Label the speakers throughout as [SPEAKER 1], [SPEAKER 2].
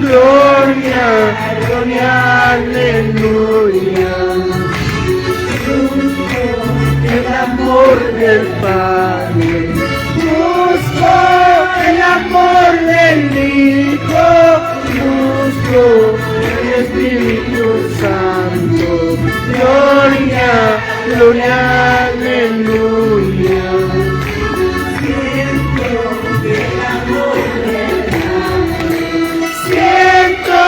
[SPEAKER 1] Gloria, gloria, aleluya. del Padre. Busco el amor del Hijo, busco el Espíritu Santo. Gloria, gloria, aleluya. Siento el amor del Padre. Siento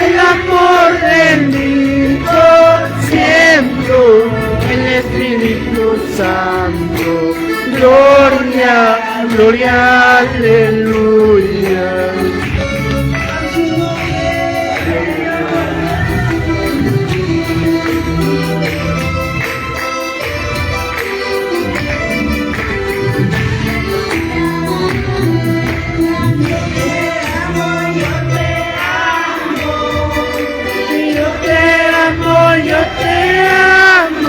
[SPEAKER 1] el amor del Hijo. Siento el Espíritu Santo. Gloria, gloria, aleluya. Yo te amo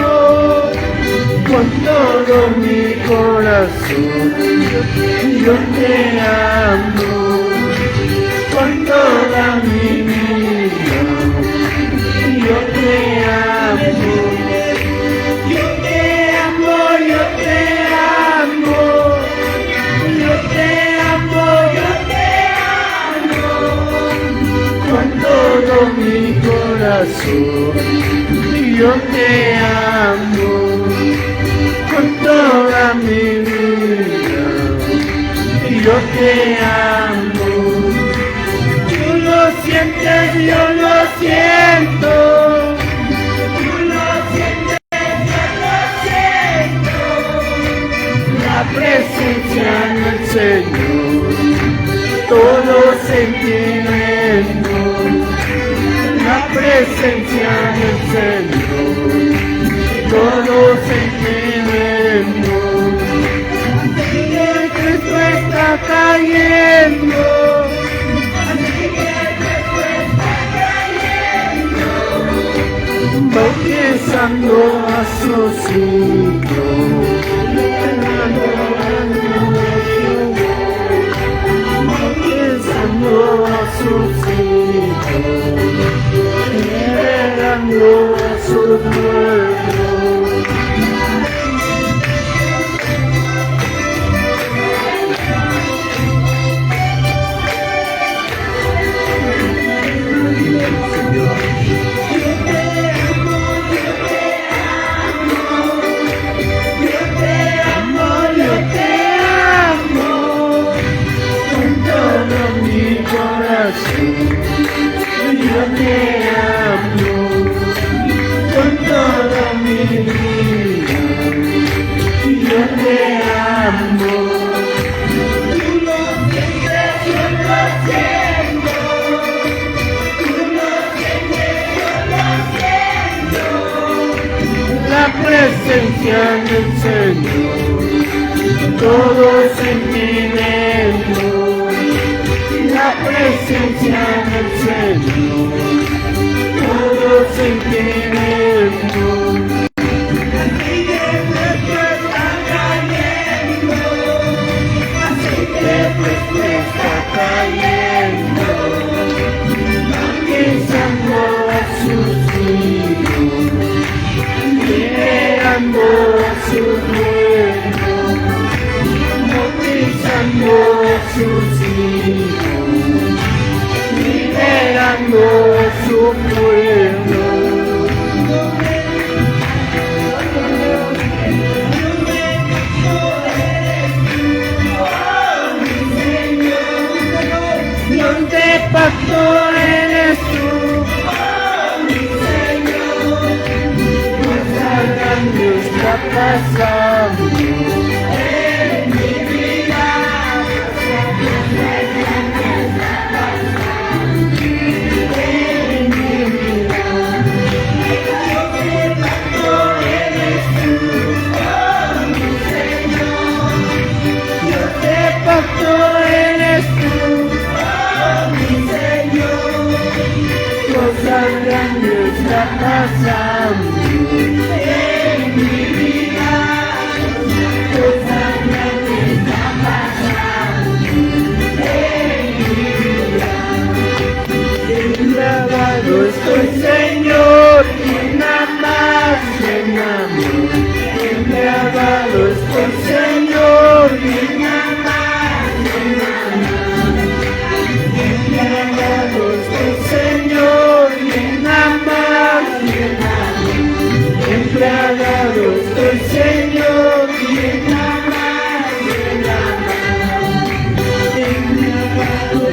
[SPEAKER 1] con todo mi corazón. Yo te amo con toda mi vida. Yo te amo. Yo te amo, yo te amo. Yo te amo, yo te amo con todo mi corazón. Yo te amo con toda mi vida. Yo te amo. Tú lo sientes, yo lo siento. Tú lo sientes, yo lo siento. La presencia del Señor, todo sentimiento. La presencia del Señor, todo sentimiento. Así que Cristo está cayendo. Así que Cristo está cayendo. Bautizando a sus hijos. Bautizando a sus hijos. Liberando a su pueblo. Yo te amo con toda mi vida. Yo te amo. Tú lo sientes, yo lo siento. Tú lo sientes, yo lo siento. La presencia del Señor, todo sentimiento. La presencia del Señor, todo sentimiento. Así que Cristo está cayendo. Así que Cristo está cayendo. Bautizando a sus hijos, liberando a su pueblo. Bautizando a sus hijos, liberando a su pueblo. Dios de pacto eres tú, oh mi Señor. Cosa grande está pasando en mi vida. Cosa grande está pasando en mi vida. Cosa grande está pasando en mi vida. Enamorado estoy, Señor, y nada más en amor. Enamorado estoy. estoy, Señor,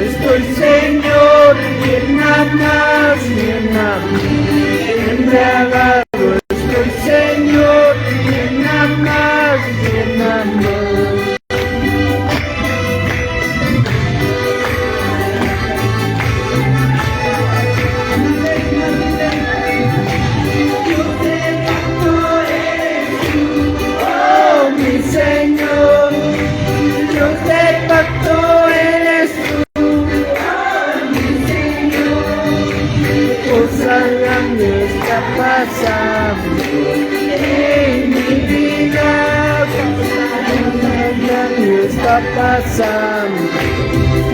[SPEAKER 1] estoy, Señor, embriagado estoy, Señor, llena más. Oh, mi Señor, Dios de pacto eres tú. Cosas grandes está pasando en mi vida, cosas grandes está pasando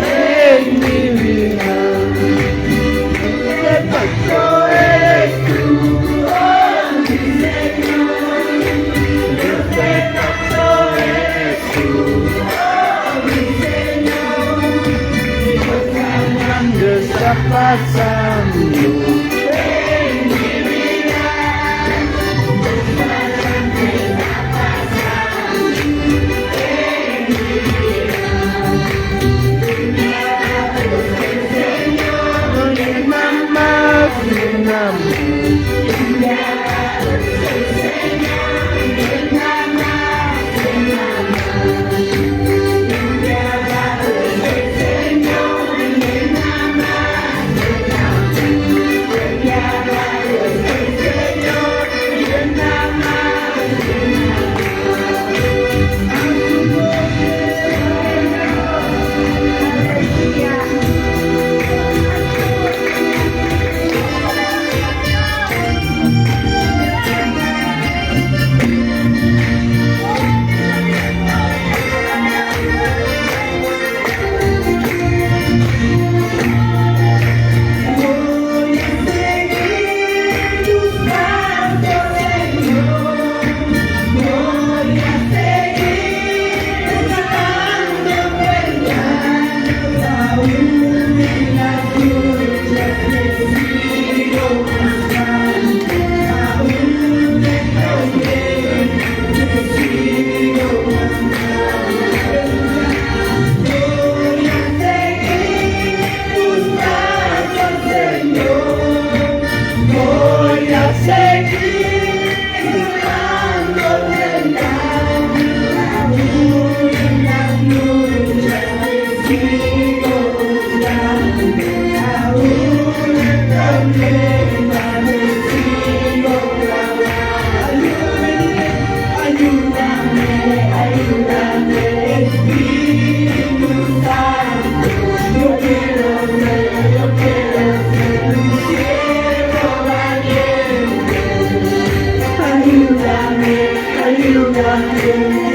[SPEAKER 1] en mi vida. El pacto eres tú, oh mi Señor, Dios de pacto eres tú, oh mi Señor, cosas grandes está pasando.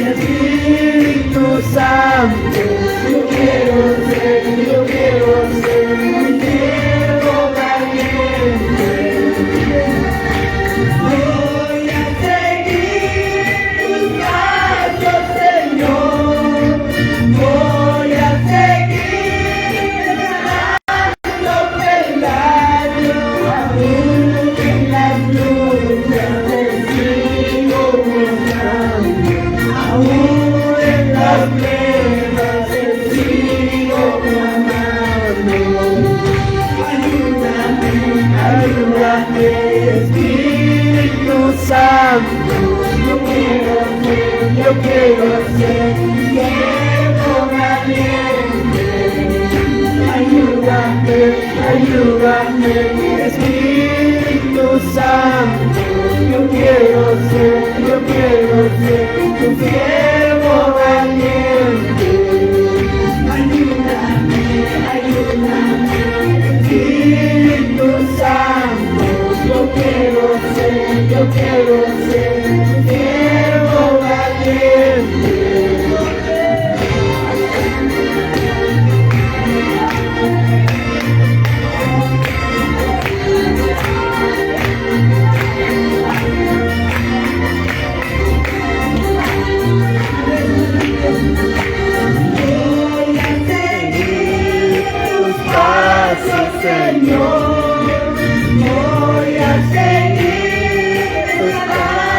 [SPEAKER 1] Espíritu Santo, yo quiero ser un siervo valiente. Voy a seguir tus pasos, Señor. Voy a seguir dando peldaño, aún en las luchas te sigo buscando. Aún en las pruebas te sigo clamando. Ayúdame, Espíritu Santo. Yo quiero ser siervo valiente. Ayúdame, Espíritu Santo. Yo quiero ser tu siervo valiente. Ayúdame, Espíritu Santo. Yo quiero ser tu siervo valiente. Señor, voy a seguir tus pasos.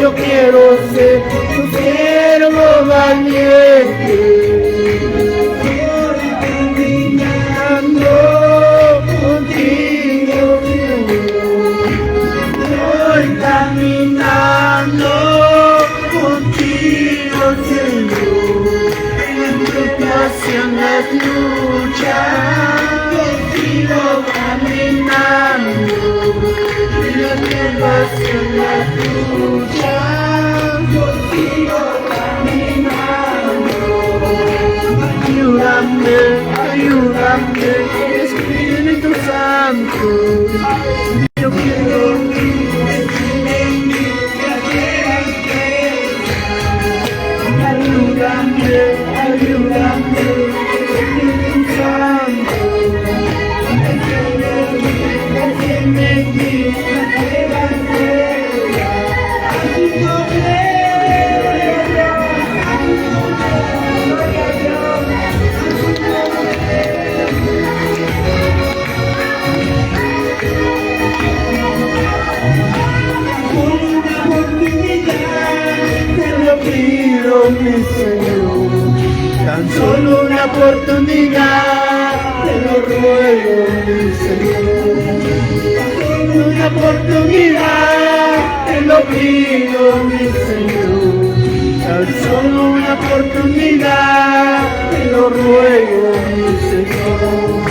[SPEAKER 1] yo quiero ser tu siervo valiente. Voy caminando contigo, voy caminando contigo, Señor. En las luchas, contigo caminando. En las luchas, contigo caminando. Ayúdame, ayúdame, Espíritu Santo. Yo quiero ayúdame, ayúdame, Espíritu Santo. Déjeme mi Señor, tan solo una oportunidad, te lo ruego, mi Señor. Una oportunidad, te lo pido, mi Señor. Tan solo una oportunidad, te lo ruego, mi Señor.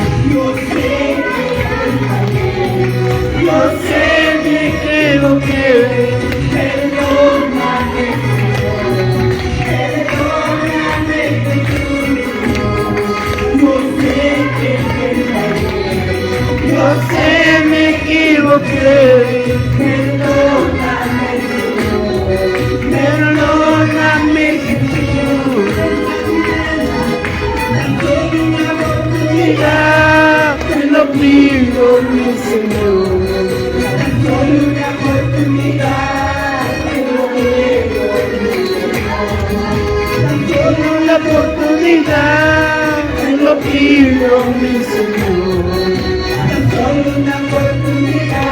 [SPEAKER 1] Yo sé que quiero que perdóname. Yo sé me equivoqué, perdóname, perdóname, Jesús. Dame una oportunidad, te lo pido, mi Señor. Dame una oportunidad, te lo pido, mi Señor. Dame una oportunidad, te lo pido, mi Señor. Una oportunidad,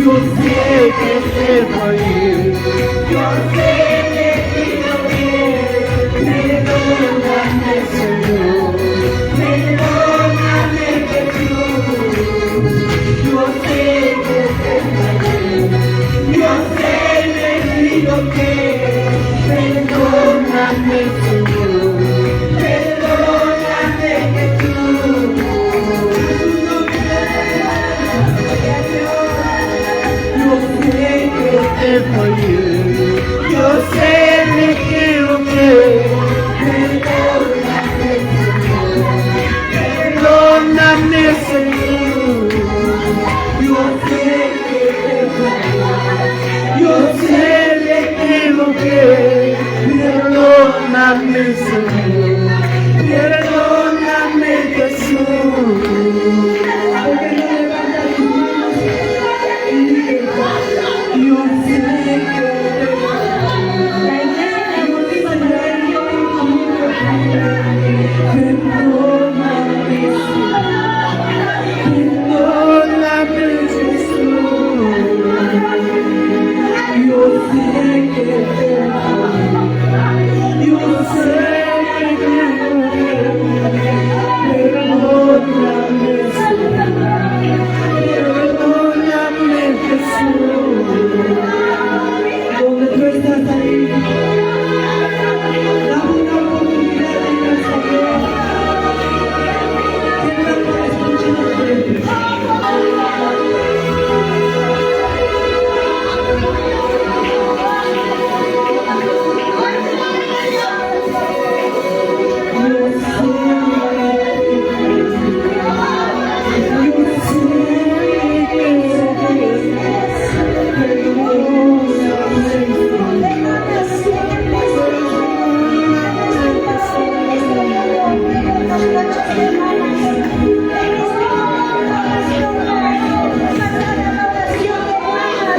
[SPEAKER 1] yo sé que debo ir, yo sé que quiero ir, perdóname, Señor, perdóname, Jesús. Yo sé que debo ir, yo sé que quiero ir, perdóname, Señor.